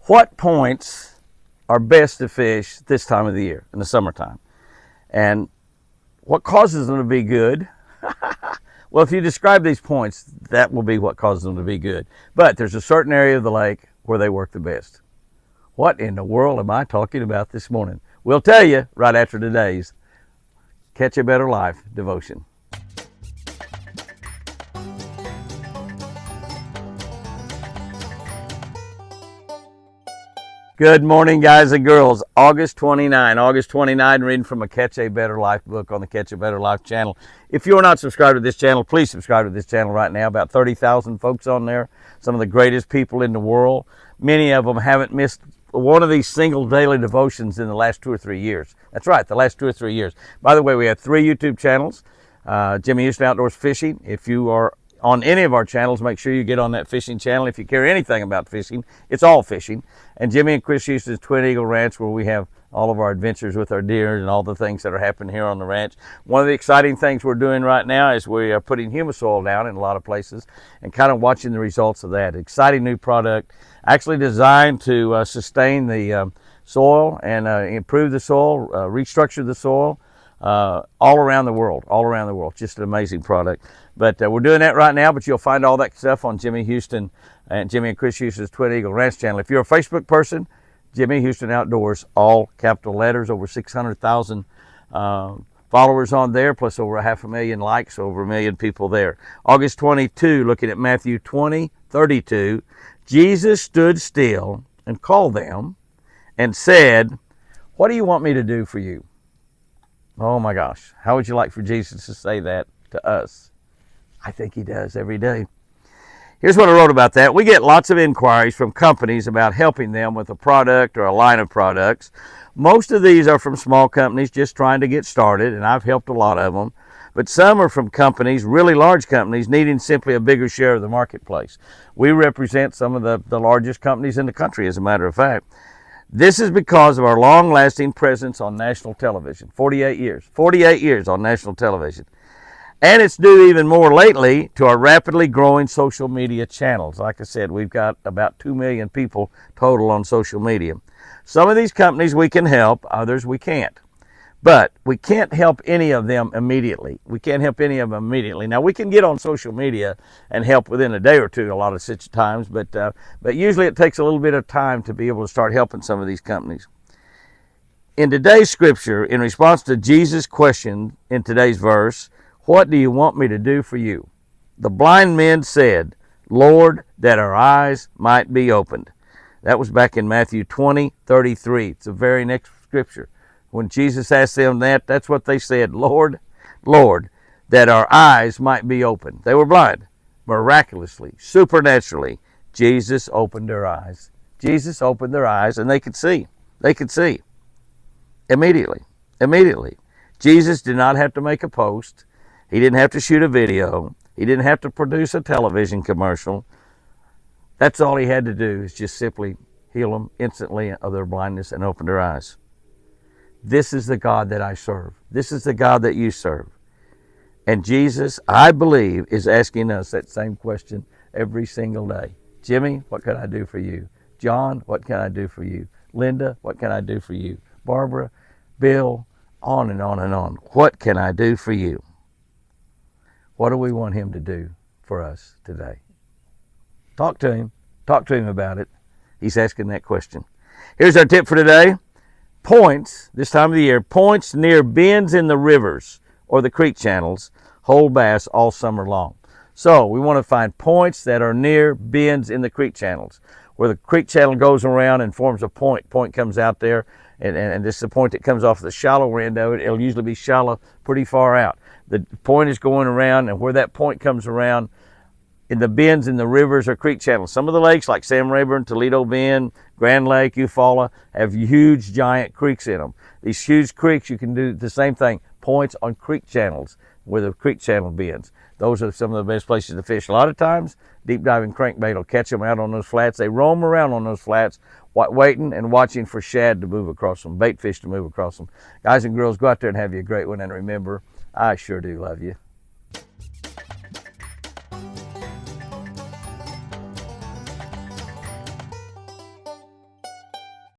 What points are best to fish this time of the year, in the summertime? And what causes them to be good? Well, if you describe these points, that will be what causes them to be good. But there's a certain area of the lake where they work the best. What in the world am I talking about this morning? We'll tell you right after today's Catch a Better Life devotion. Good morning, guys and girls. August 29, reading from a Catch a Better Life book on the Catch a Better Life channel. If you're not subscribed to this channel, please subscribe to this channel right now. About 30,000 folks on there, some of the greatest people in the world. Many of them haven't missed one of these single daily devotions in the last 2 or 3 years. That's right, the last 2 or 3 years. By the way, we have 3 YouTube channels. Jimmy Houston Outdoors Fishing. If you are on any of our channels, make sure you get on that fishing channel. If you care anything about fishing, it's all fishing. And Jimmy and Chris Houston's Twin Eagle Ranch, where we have all of our adventures with our deer and all the things that are happening here on the ranch. One of the exciting things we're doing right now is we are putting humus soil down in a lot of places and kind of watching the results of that. Exciting new product, actually designed to sustain the soil and improve the soil, restructure the soil. All around the world. Just an amazing product. But we're doing that right now, but you'll find all that stuff on Jimmy Houston and Jimmy and Chris Houston's Twin Eagle Ranch channel. If you're a Facebook person, Jimmy Houston Outdoors, all capital letters, over 600,000 followers on there, plus over 500,000 likes, over 1 million people there. August 22, looking at Matthew 20:32, Jesus stood still and called them and said, "What do you want me to do for you?" Oh my gosh, how would you like for Jesus to say that to us? I think he does every day. Here's what I wrote about that. We get lots of inquiries from companies about helping them with a product or a line of products. Most of these are from small companies just trying to get started, and I've helped a lot of them. But some are from companies, really large companies, needing simply a bigger share of the marketplace. We represent some of the largest companies in the country, as a matter of fact. This is because of our long-lasting presence on national television. 48 years on national television. And it's due even more lately to our rapidly growing social media channels. Like I said, we've got about 2 million people total on social media. Some of these companies we can help, others we can't. But we can't help any of them immediately. Now, we can get on social media and help within a day or two a lot of such times, but usually it takes a little bit of time to be able to start helping some of these companies. In today's scripture, in response to Jesus' question in today's verse, "What do you want me to do for you?" the blind men said, "Lord, that our eyes might be opened." That was back in Matthew 20:33. It's the very next scripture. When Jesus asked them that, that's what they said, "Lord, Lord, that our eyes might be opened." They were blind. Miraculously, supernaturally, Jesus opened their eyes. Jesus opened their eyes and they could see. They could see. Immediately. Jesus did not have to make a post. He didn't have to shoot a video. He didn't have to produce a television commercial. That's all he had to do, is just simply heal them instantly of their blindness and open their eyes. This is the God that I serve. This is the God that you serve. And Jesus, I believe, is asking us that same question every single day. Jimmy, what can I do for you? John, what can I do for you? Linda, what can I do for you? Barbara, Bill, on and on and on. What can I do for you? What do we want him to do for us today? Talk to him. Talk to him about it. He's asking that question. Here's our tip for today. Points, this time of the year, points near bends in the rivers or the creek channels hold bass all summer long. So we want to find points that are near bends in the creek channels, where the creek channel goes around and forms a point. Point comes out there, and this is the point that comes off the shallow end of it. It'll usually be shallow pretty far out. The point is going around, and where that point comes around, in the bends in the rivers or creek channels. Some of the lakes like Sam Rayburn, Toledo Bend, Grand Lake, Eufaula have huge giant creeks in them. These huge creeks, you can do the same thing. Points on creek channels where the creek channel bends. Those are some of the best places to fish. A lot of times, deep diving crankbait will catch them out on those flats. They roam around on those flats, waiting and watching for shad to move across them, bait fish to move across them. Guys and girls, go out there and have you a great one. And remember, I sure do love you.